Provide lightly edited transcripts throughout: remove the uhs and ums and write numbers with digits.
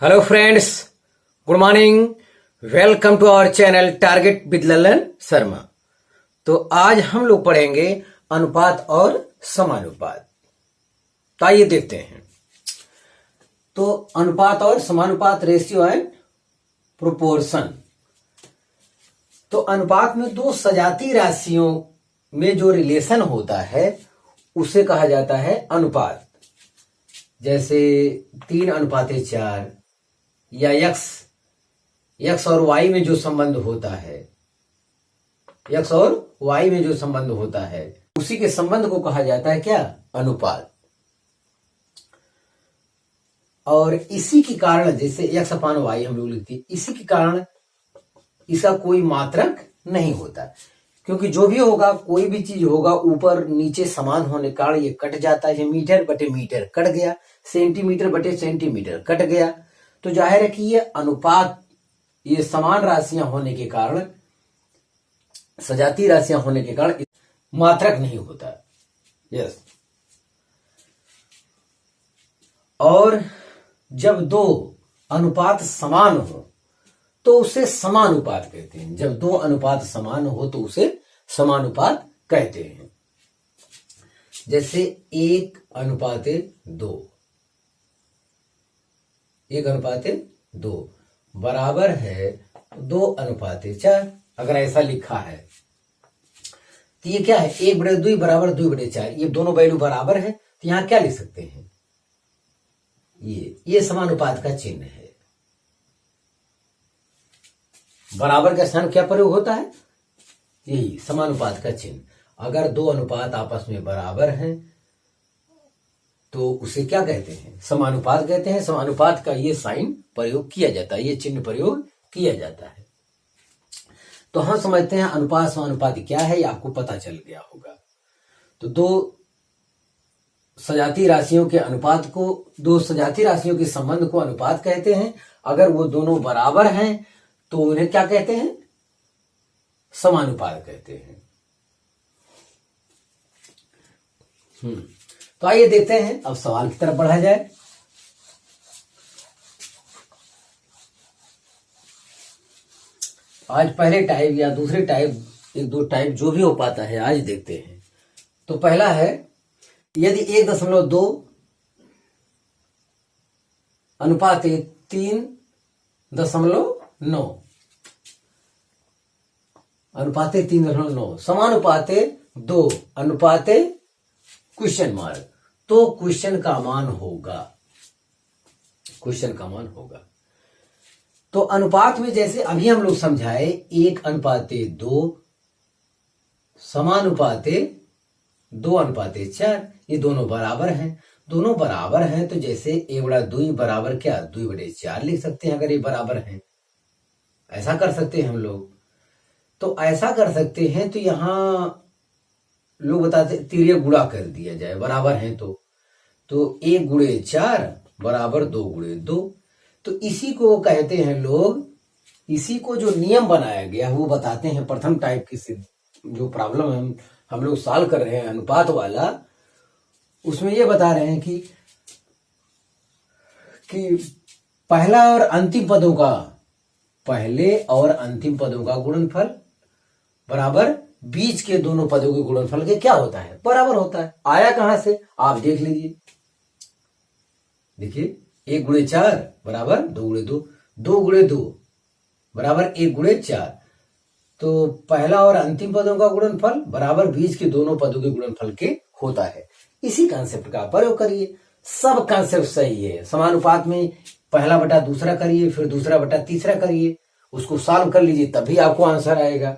Hello friends, good morning. Welcome to our channel target with Lalan Sharma. तो आज हम लोग पढ़ेंगे अनुपात और समानुपात। तो आइए देखते हैं। तो अनुपात और समानुपात, रेशियो एंड प्रोपोर्शन। तो अनुपात में दो सजाती राशियों में जो रिलेशन होता है उसे कहा जाता है अनुपात। जैसे 3:4 या यक्स और वाई में जो संबंध होता है, यक्स और वाई में जो संबंध होता है उसी के संबंध को कहा जाता है क्या? अनुपात। और इसी के कारण, जैसे यक्स अपान वाई हम लोग लिखते हैं, इसी के कारण इसका कोई मात्रक नहीं होता, क्योंकि जो भी होगा, कोई भी चीज होगा ऊपर नीचे समान होने के कारण ये कट जाता है। मीटर बटे मीटर कट गया, सेंटीमीटर बटे सेंटीमीटर कट गया। तो जाहिर है कि ये अनुपात, ये समान राशियां होने के कारण, सजाती राशियां होने के कारण मात्रक नहीं होता। यस। और जब दो अनुपात समान हो तो उसे समानुपात कहते हैं। जब दो अनुपात समान हो तो उसे समानुपात कहते हैं। जैसे 1:2, 1:2 बराबर है 2:4। अगर ऐसा लिखा है तो ये क्या है? 1/2 बराबर 2/4। ये दोनों वैल्यू बराबर है, तो यहां क्या लिख सकते हैं? ये समानुपात का चिन्ह है। बराबर का स्थान क्या प्रयोग होता है? यही समानुपात का चिन्ह। अगर दो अनुपात आपस में बराबर हैं तो उसे क्या कहते हैं? समानुपात कहते हैं। समानुपात का ये साइन प्रयोग किया जाता है, ये चिन्ह प्रयोग किया जाता है। तो हम समझते हैं अनुपात समानुपात क्या है, ये आपको पता चल गया होगा। तो दो सजाती राशियों के अनुपात को, दो सजाती राशियों के संबंध को अनुपात कहते हैं। अगर वो दोनों बराबर हैं तो उन्हें क्या कहते हैं? समानुपात कहते हैं। तो आइए देखते हैं, अब सवाल की तरफ बढ़ा जाए। आज पहले टाइप या दूसरे टाइप, एक दो टाइप जो भी हो पाता है, आज देखते हैं। तो पहला है, यदि 1.2 अनुपात 3.9 अनुपात 3.9 समानुपाते 2 अनुपाते क्वेश्चन मार्क, तो क्वेश्चन का मान होगा, क्वेश्चन का मान होगा। तो अनुपात में जैसे अभी हम लोग समझाए 1:2 समानुपाते 2:4, ये दोनों बराबर हैं। दोनों बराबर हैं तो जैसे 1/2 बराबर क्या? 2/4 लिख सकते हैं। अगर ये बराबर हैं, ऐसा कर सकते हैं हम लोग। तो ऐसा कर सकते हैं। तो यहां लोग बताते तिर्यक गुणा कर दिया जाए, बराबर हैं तो 1 × 4 बराबर 2 × 2। तो इसी को कहते हैं लोग, इसी को जो नियम बनाया गया वो बताते हैं। प्रथम टाइप की जो प्रॉब्लम हम लोग सॉल्व कर रहे हैं अनुपात वाला, उसमें ये बता रहे हैं कि पहला और अंतिम पदों का, पहले और अंतिम पदों का गुणनफल बराबर बीच के दोनों पदों के गुणनफल के क्या होता है? बराबर होता है। आया कहां से? आप देख लीजिए। देखिए 1 × 4 बराबर 2 × 2, 2 × 2 बराबर 1 × 4। तो पहला और अंतिम पदों का गुणनफल बराबर बीच के दोनों पदों के गुणनफल के होता है। इसी कॉन्सेप्ट का प्रयोग करिए। सब कॉन्सेप्ट सही है। समानुपात में पहला बटा दूसरा करिए, फिर दूसरा बटा तीसरा करिए, उसको सॉल्व कर लीजिए, तभी आपको आंसर आएगा।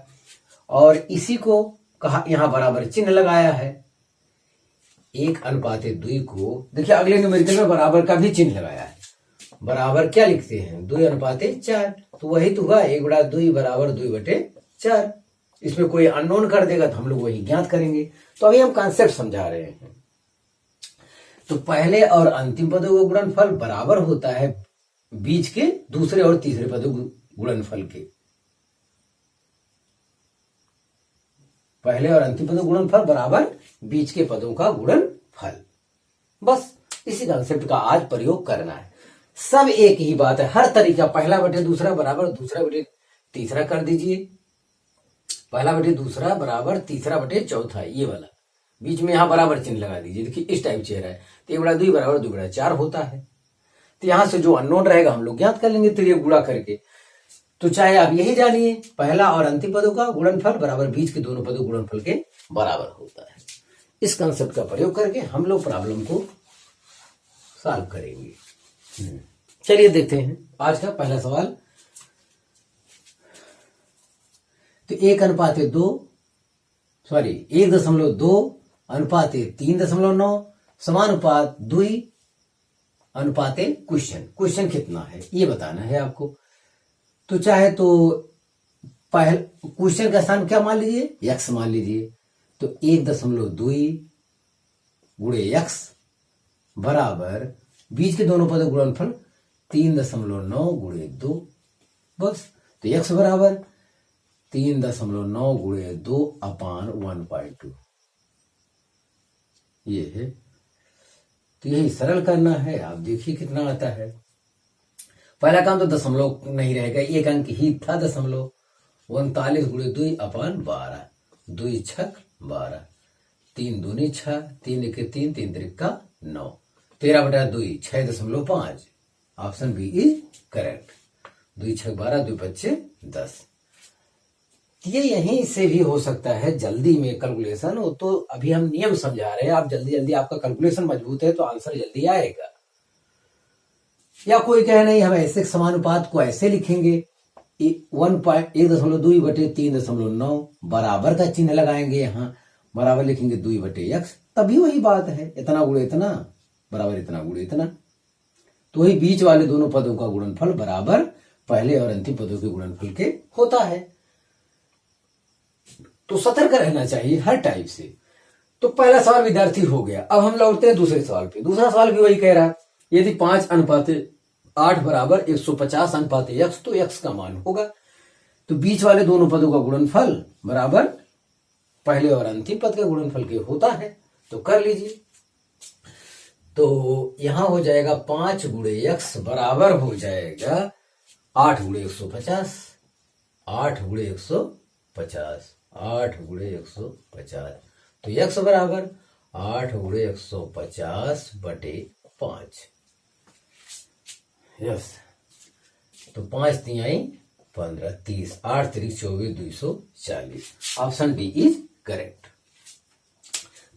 और इसी को कहा, यहां बराबर चिन्ह लगाया है। 1:2 को देखिए अगले न्यूमेरिकल में बराबर का भी चिन्ह लगाया है। बराबर क्या लिखते हैं? 2:4। तो वही तो हुआ, 1/2 बराबर 2/4। इसमें कोई अननोन कर देगा तो हम लोग वही ज्ञात करेंगे। तो अभी हम कॉन्सेप्ट समझा रहे हैं। तो पहले और अंतिम पदों का गुणनफल बराबर होता है बीच के दूसरे और तीसरे पदों गुणनफल के। पहले और अंतिम पदों का गुणनफल बराबर बीच के पदों का गुणनफल। बस इसी कंसेप्ट का आज प्रयोग करना है। सब एक ही बात है, हर तरीका पहला बटे दूसरा बराबर दूसरा बटे तीसरा कर दीजिए, पहला बटे दूसरा बराबर तीसरा बटे चौथा, ये वाला बीच में यहां बराबर चिन्ह लगा दीजिए। देखिए इस टाइप चेहरा है तो 1/2 बराबर 2/4 होता है। तो यहां से जो अननोन रहेगा हम लोग ज्ञात कर लेंगे, तो ये गुणा करके। तो चाहे आप यही जानिए पहला और अंतिम पदों का गुणनफल बराबर बीच के दोनों पदों गुणनफल के बराबर होता है। इस कंसेप्ट का प्रयोग करके हम लोग प्रॉब्लम को सॉल्व करेंगे। चलिए देखते हैं आज का पहला सवाल। तो 1:2 अनुपात 3.9 समानुपात 2 अनुपात क्वेश्चन कितना है ये बताना है आपको। तो चाहे तो पहले क्वेश्चन का स्थान क्या मान लीजिए, x मान लीजिए। तो 1.2 गुणे x बराबर बीच के दोनों पदों गुणनफल 3.9 गुणे 2। बस तो x बराबर 3.9 गुणे 2 अपान 1/2 ये है। तो यही सरल करना है, आप देखिए कितना आता है। पहला काम तो दशमलव नहीं रहेगा, एक अंक ही था दशमलव। 39 गुणे 2 अपान 12, 2 छक 12, 3 दूनी 6, 3 1 3, 3 3 9, 13/2 6.5। Option B is correct. 2 छक 12, 2 5 10। ये यहीं से भी हो सकता है जल्दी में कैलकुलेशन हो, तो अभी हम नियम समझा रहे हैं। आप जल्दी जल्दी आपका कैलकुलेशन मजबूत है तो आंसर जल्दी आएगा। या कोई कहे नहीं हम ऐसे समानुपात को ऐसे लिखेंगे 1.2 बटे 3.9 बराबर का चिन्ह लगाएंगे, यहाँ बराबर लिखेंगे 2 बटे x, तभी वही बात है इतना गुणे इतना बराबर इतना गुणे इतना। तो वही बीच वाले दोनों पदों का गुणनफल बराबर पहले और अंतिम पदों के गुणनफल के होता है। तो सतर्क रहना चाहिए हर टाइप से। तो पहला सवाल विद्यार्थी हो गया। अब हम लौटते हैं दूसरे सवाल पे। दूसरा सवाल भी वही कह रहा है, यदि 5:8 बराबर 150 अनुपात x तो x का मान होगा। तो बीच वाले दोनों पदों का गुणनफल बराबर पहले और अंतिम पद के गुणनफल के होता है। तो कर लीजिए। तो यहां हो जाएगा 5 गुणे x बराबर हो जाएगा 8 गुणे 150, 8 गुणे 150, 8 गुणे 150। तो x बराबर 8 गुणे 150 बटे 5। यस, तो 5 तिहाई 15, 30, 8 3 24, 240। Option B is correct.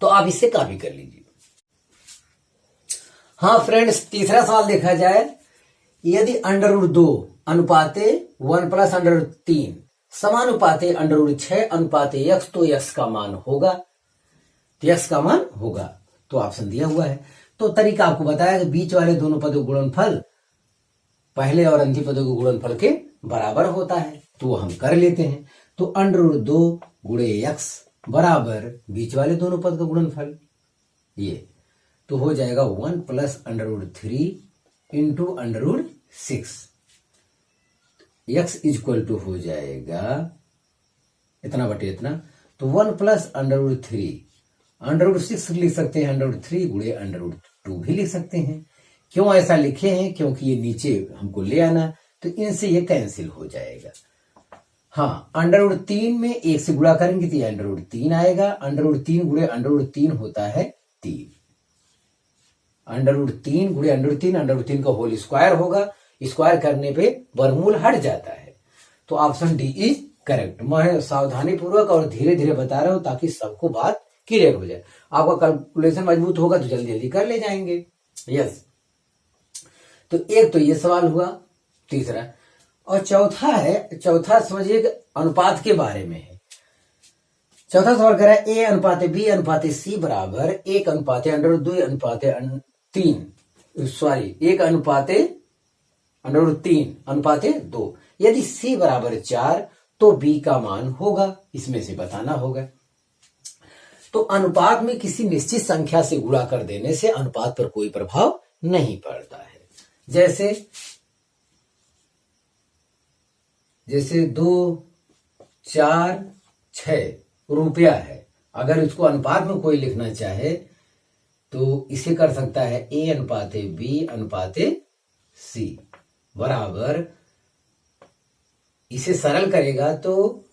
तो आप इसे कॉपी कर लीजिए। हाँ फ्रेंड्स, तीसरा सवाल देखा जाए, यदि √2 अनुपाते 1 प्लस √3 समानुपाते √6 अनुपाते x तो x का मान होगा। तो x का मान होगा तो ऑप्शन दिया हुआ है। तो तरीका आपको बताया कि बीच वाले दोनों पदों गुणनफल पहले और अंतिम पदों के गुणनफल के बराबर होता है, तो हम कर लेते हैं। तो √2 गुणे x बराबर बीच वाले दोनों पद का गुणनफल, ये तो हो जाएगा 1 plus √3 into √6। x equal to हो जाएगा इतना बटे इतना। तो 1 प्लस √3 √6 लिख सकते हैं, √3 गुणे √2 भी लिख सकते हैं। क्यों ऐसा लिखे हैं? क्योंकि ये नीचे हमको ले आना, तो इनसे ये कैंसिल हो जाएगा। हाँ, √3 में 1 से गुणा करेंगे तो ये √3 आएगा। √3 गुणे √3 होता है 3। √3 गुणे √3 का होल स्क्वायर होगा। स्क्वायर करने पे वर्गमूल हट जाता है। तो ऑप्शन डी इज करेक्ट। मैं सावधानी पूर्वक और धीरे धीरे बता रहा हूं ताकि सबको बात क्लियर हो जाए। आपका कैलकुलेशन मजबूत होगा तो जल्दी जल्दी कर ले जाएंगे। यस, तो एक तो ये सवाल हुआ तीसरा। और चौथा समझिए अनुपात के बारे में है। चौथा सवाल कह रहा है a अनुपात b अनुपात c बराबर 1 अनुपात √2 अनुपात 3 सॉरी 1 अनुपात √3 अनुपात 2। यदि c बराबर 4 तो b का मान होगा, इसमें से बताना होगा। तो अनुपात में किसी निश्चित संख्या से गुणा कर देने से अनुपात पर कोई प्रभाव नहीं पड़ता है। जैसे 2 4 6 रुपया है। अगर इसको अनुपात में कोई लिखना चाहे तो इसे कर सकता है A अनुपाते B अनुपाते C बराबर, इसे सरल करेगा तो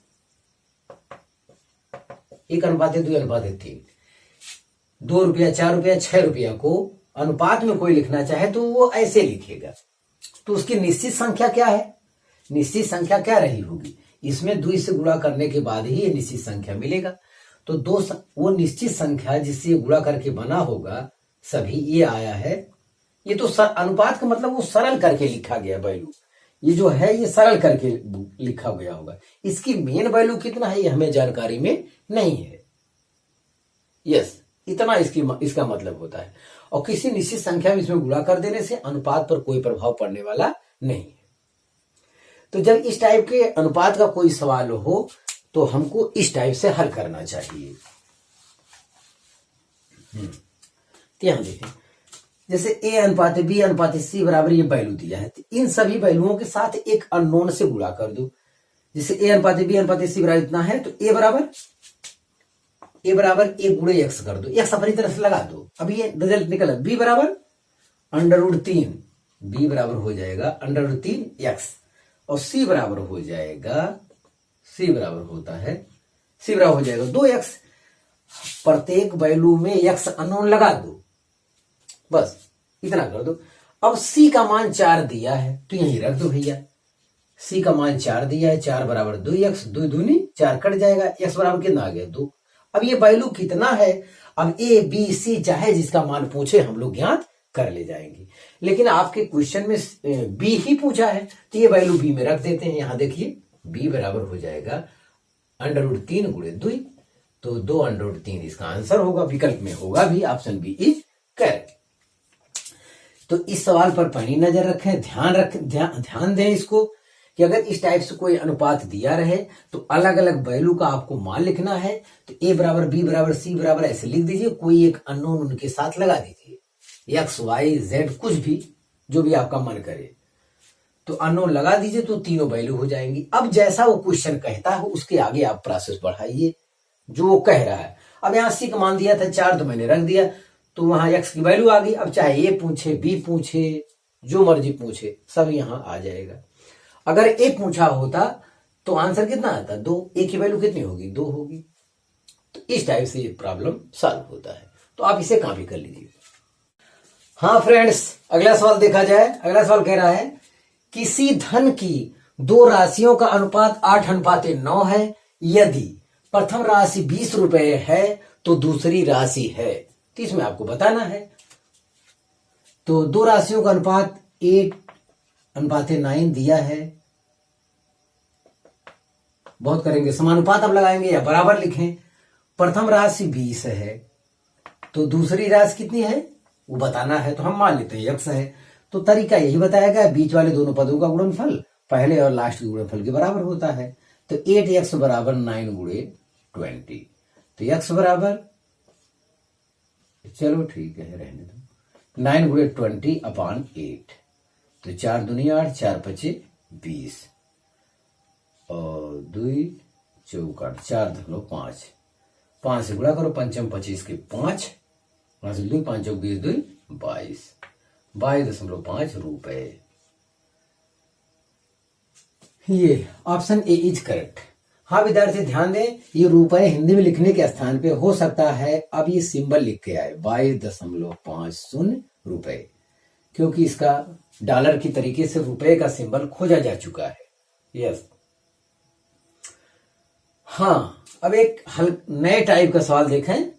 1 अनुपाते 2 अनुपाते 3, 2 रुपया 4 रुपया 6 रुपया को अनुपात में कोई लिखना चाहे तो वो ऐसे लिखेगा। तो उसकी निश्चित संख्या क्या है, निश्चित संख्या क्या रही होगी, इसमें 2 से गुणा करने के बाद ही ये निश्चित संख्या मिलेगा। तो वो निश्चित संख्या जिससे गुणा करके बना होगा सभी ये आया है। ये तो अनुपात का मतलब वो सरल करके लिखा गया वैल्यू, ये जो है ये सरल करके लिखा गया होगा। इसकी मेन वैल्यू कितना है ये हमें जानकारी में नहीं है। यस, इतना इसका मतलब होता है। और किसी निश्चित संख्या में इसमें गुणा कर देने से अनुपात पर कोई प्रभाव पड़ने वाला नहीं है। तो जब इस टाइप के अनुपात का कोई सवाल हो तो हमको इस टाइप से हल करना चाहिए। ध्यान देखें, जैसे A अनुपाते B अनुपाते C बराबर ये वैल्यू दिया है, तो इन सभी वैल्यूओं के साथ एक अननोन से गुणा कर दो। जैसे A अनुपाते B अनुपाते C बराबर इतना है तो A बराबर A गुणे x कर दो, x अपनी तरफ से लगा दो। अब ये रिजल्ट निकला B बराबर √3, B बराबर हो जाएगा √3x और C बराबर हो जाएगा, C बराबर होता है, C बराबर हो जाएगा 2x। प्रत्येक वैल्यू में x अननोन लगा दो, बस इतना कर दो। अब C का मान 4 दिया है तो यहीं रख दो भैया, C का मान 4 दिया है, 4 बराबर 2x, 2 दूनी 4 कट जाएगा, x बराबर कितना आ गया 2। अब ये वैल्यू कितना है, अब A B C चाहे जिसका मान पूछे हम लोग ज्ञात कर ले जाएंगे। लेकिन आपके क्वेश्चन में B ही पूछा है तो ये वैल्यू B में रख देते हैं। यहां देखिए B बराबर हो जाएगा √3 गुणे 2, तो 2√3 इसका आंसर होगा, विकल्प में होगा भी, ऑप्शन बी इज करेक्ट। तो इस सवाल पर पैनी नजर रखें, ध्यान दें इसको कि अगर इस टाइप से कोई अनुपात दिया रहे तो अलग अलग वैल्यू का आपको मान लिखना है। तो A बराबर B बराबर C बराबर ऐसे लिख दीजिए, कोई एक अननोन उनके साथ लगा दीजिए, x y z कुछ भी जो भी आपका मन करे तो अननोन लगा दीजिए, तो तीनों वैल्यू हो जाएंगी। अब जैसा वो क्वेश्चन कहता है उसके आगे आप प्रोसेस बढ़ाइए जो वो कह रहा है। अब यहाँ C का मान दिया था 4 तो मैंने रख दिया, तो वहां x की वैल्यू आ गई। अब चाहे A पूछे B पूछे जो मर्जी पूछे सब यहाँ आ जाएगा। अगर A पूछा होता तो आंसर कितना आता 2, A की वैल्यू कितनी होगी 2 होगी। तो इस टाइप से ये प्रॉब्लम सॉल्व होता है, तो आप इसे कॉपी कर लीजिए। हाँ फ्रेंड्स, अगला सवाल देखा जाए। अगला सवाल कह रहा है किसी धन की 2 राशियों का अनुपात 8:9 है, यदि प्रथम राशि 20 रुपए है तो दूसरी राशि है। तो इसमें आपको बताना है। तो 2 राशियों का अनुपात 8:9 दिया है, बहुत करेंगे समानुपात अब लगाएंगे या बराबर लिखें। प्रथम राशि 20 है तो दूसरी राशि कितनी है वो बताना है, तो हम मान लेते हैं x है। तो तरीका यही बताया गया, बीच वाले दोनों पदों का गुणनफल पहले और लास्ट के गुणनफल के बराबर होता है। तो 8x बराबर 9 गुणे 20, तो x बराबर, चलो ठीक है रहने दो, 9 गुणे 20/8, तो 4 दूनी 8, 4 पचे 20 और 2 चौका 4.5, 5 से गुणा करो, पंचम 25 के 5, 5 2 5 चौक 20 2 22, 22.5 रुपए। ये ऑप्शन ए इज करेक्ट। हाँ विद्यार्थी ध्यान दें, ये रुपए हिंदी में लिखने के स्थान पे हो सकता है अब ये सिंबल लिख के आए 22.50 रुपए, क्योंकि इसका डॉलर की तरीके से रुपए का सिंबल खोजा जा चुका है। यस, हाँ अब एक नए टाइप का सवाल देखें,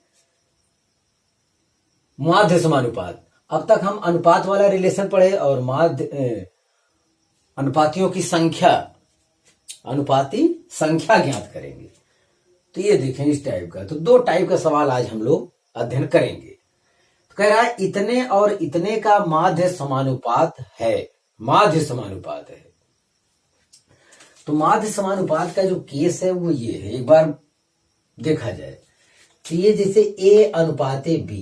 माध्य समानुपात। अब तक हम अनुपात वाला रिलेशन पढ़े और माध्य अनुपातियों की संख्या, अनुपाती संख्या ज्ञात करेंगे। तो ये देखें इस टाइप का, तो 2 टाइप का सवाल आज हम लोग अध्ययन करेंगे। तो कह रहा है इतने और इतने का माध्य समानुपात है, माध्य समानुपात है। तो माध्य समानुपात का जो केस है वो ये है, एक बार देखा जाए तो ये जैसे A अनुपाते B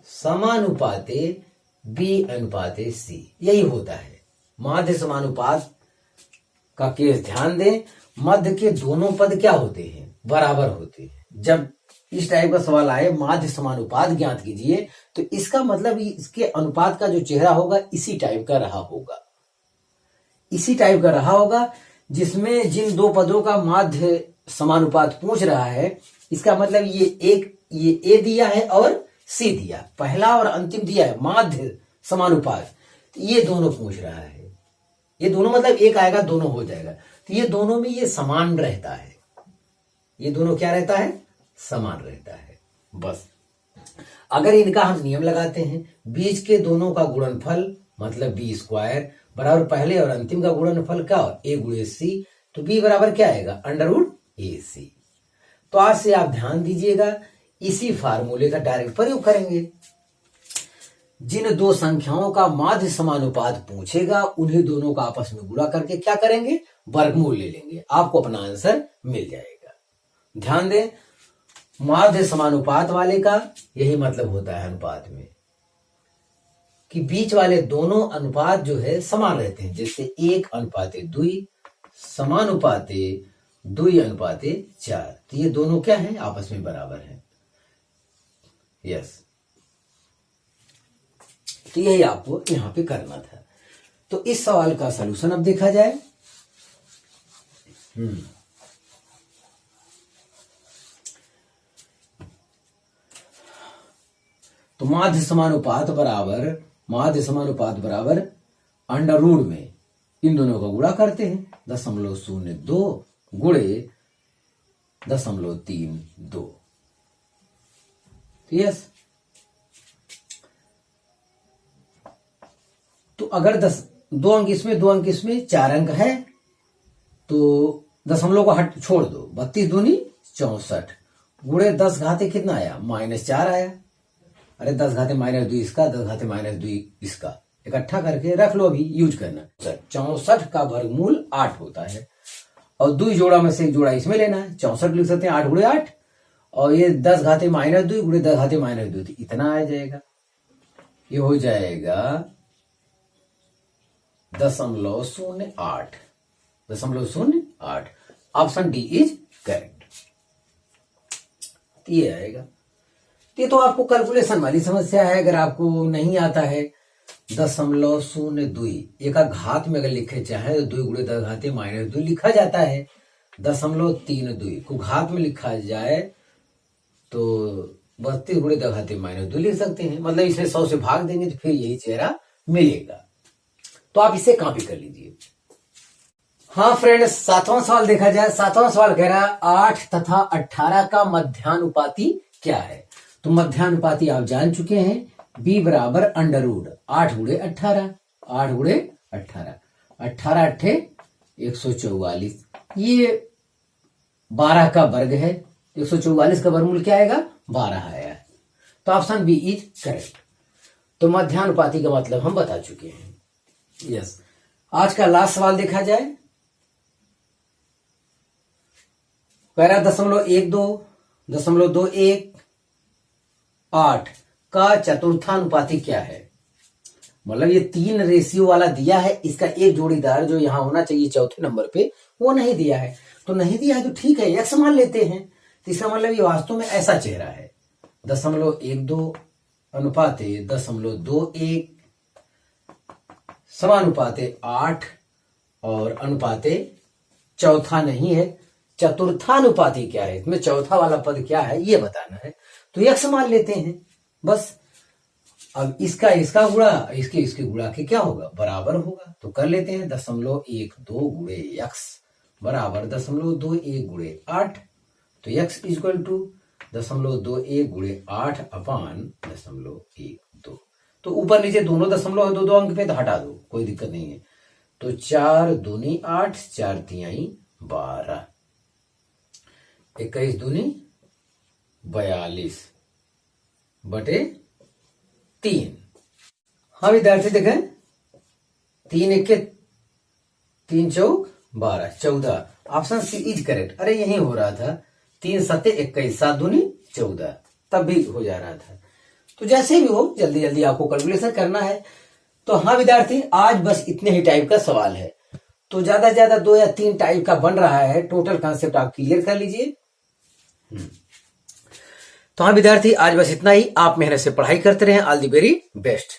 समानुपाते B अनुपाते C, यही होता है माध्य समानुपात का केस। ध्यान दें, मध्य के दोनों पद क्या होते हैं बराबर होते हैं। जब इस टाइप का सवाल आए माध्य समानुपात ज्ञात कीजिए, तो इसका मतलब इसके अनुपात का जो चेहरा होगा इसी टाइप का रहा होगा, इसी टाइप का रहा होगा, जिसमें जिन दो पदों का माध्य समानुपात पूछ रहा है, इसका मतलब ये ए दिया है और सी दिया, पहला और अंतिम दिया है माध्य समानुपात, ये दोनों पूछ रहा है। ये दोनों मतलब एक आएगा दोनों हो जाएगा, तो ये दोनों में ये समान रहता है, ये दोनों क्या रहता है, समान रहता है। बस अगर इनका हम नियम लगाते हैं, बीच के दोनों का गुणनफल मतलब बी स्क्वायर बराबर पहले और अंतिम का गुणनफल क्या, ए गुणे सी, तो बी बराबर क्या आएगा, अंडर रूट ए सी। तो आज से आप ध्यान दीजिएगा, इसी फार्मूले का डायरेक्ट प्रयोग करेंगे। जिन दो संख्याओं का माध्य समानुपात पूछेगा उन्हीं दोनों का आपस में गुणा करके क्या करेंगे, वर्गमूल ले लेंगे, आपको अपना आंसर मिल जाएगा। ध्यान दें, माध्य समानुपात वाले का यही मतलब होता है अनुपात में कि बीच वाले दोनों अनुपात जो है समान रहते हैं, जैसे 1:2 समानुपाते 2:4, तो ये दोनों क्या है, आपस में बराबर है। यस, तो यही आपको यहां पे करना था। तो इस सवाल का सलूशन अब देखा जाए। तो माध्य समानुपात बराबर अंडर रूट में इन दोनों का गुणा करते हैं, 0.02 गुणे 0.32। यस, तो अगर 2 अंक इसमें 2 अंक इसमें 4 अंक है, तो दशमलव को हट छोड़ दो, 32 दूनी 64 गुणे 10 घाते कितना आया, -4 आया। अरे 10 घाते -2 इसका, 10 घाते -2 इसका, इकट्ठा करके रख लो, अभी यूज करना। 64 का वर्गमूल 8 होता है, और 2 जोड़ा में से एक जोड़ा इसमें लेना है, 64 लिख सकते हैं 8 गुणे 8, और ये 10 घाते -2 गुणे 10 घाते -2, तो इतना आ जाएगा, ये हो जाएगा 0.08। ऑप्शन डी इज करेक्ट, ये आएगा। ये तो आपको कैलकुलेशन वाली समस्या है, अगर आपको नहीं आता है 0.02 एक घात में अगर लिखे चाहे तो 2 गुणे 10 घाते -2 लिखा जाता है, 0.32 को घात में लिखा जाए तो 32 गुणे 10 घाते -2 लिख सकते हैं, मतलब इसे 100 से भाग देंगे तो फिर यही चेहरा मिलेगा। तो आप इसे कॉपी कर लीजिए। हाँ फ्रेंड्स, 7वां सवाल देखा जाए। 7वां सवाल कह रहा है 8 तथा 18 का मध्यानुपाती क्या है। तो मध्यानुपाती आप जान चुके हैं, b बराबर अंडर रूट 8 गुणे 18, 8 गुणे 18, 18 अट्ठे 144, ये 12 का वर्ग है, 144 का वर्गमूल क्या आएगा, 12 आया। तो ऑप्शन बी इज करेक्ट। तो मध्यानुपाती का मतलब हम बता चुके हैं। यस, आज का लास्ट सवाल देखा जाए। पैरा 0.12, का चतुर्थानुपाती क्या है। मतलब ये 3 रेशियो वाला दिया है, इसका एक जोड़ीदार जो यहां होना चाहिए चौथे नंबर पे वो नहीं दिया है, तो नहीं दिया है तो ठीक है, एक्स मान लेते हैं। तो इसका मतलब ये वास्तव में ऐसा चेहरा है, 0.12 अनुपाते 0.21 समानुपाते 8 और अनुपाते चौथा नहीं है, चतुर्थानुपाती क्या है, इसमें चौथा वाला पद क्या है ये बताना है। तो एक्स मान लेते हैं बस। अब इसका गुणा इसके गुणा के क्या होगा, बराबर होगा। तो कर लेते हैं 0.12 गुणे एक्स बराबर 0.21 गुणे 8। तो एक्स इक्वल टू 0.21 गुणे 8 अपान 0.12। तो ऊपर नीचे दोनों दशमलव है, दो अंक पे तो हटा दो, कोई दिक्कत नहीं है। तो 4 दूनी 8, 4 तिहाई 12, 21 दूनी 42 बटे 3। हाँ विद्यार्थी देखें, 3 1 3 चौक 12, 14। Option C is correct. अरे यही हो रहा था, 3 7 21, 7 दूनी 14, तब भी हो जा रहा था। तो जैसे भी हो जल्दी जल्दी आपको कैलकुलेशन करना है। तो हाँ विद्यार्थी, आज बस इतने ही टाइप का सवाल है, तो ज्यादा से ज्यादा 2 या 3 टाइप का बन रहा है। टोटल कॉन्सेप्ट आप क्लियर कर लीजिए। तो हाँ विद्यार्थी, आज बस इतना ही। आप मेहनत से पढ़ाई करते रहें। All the very best.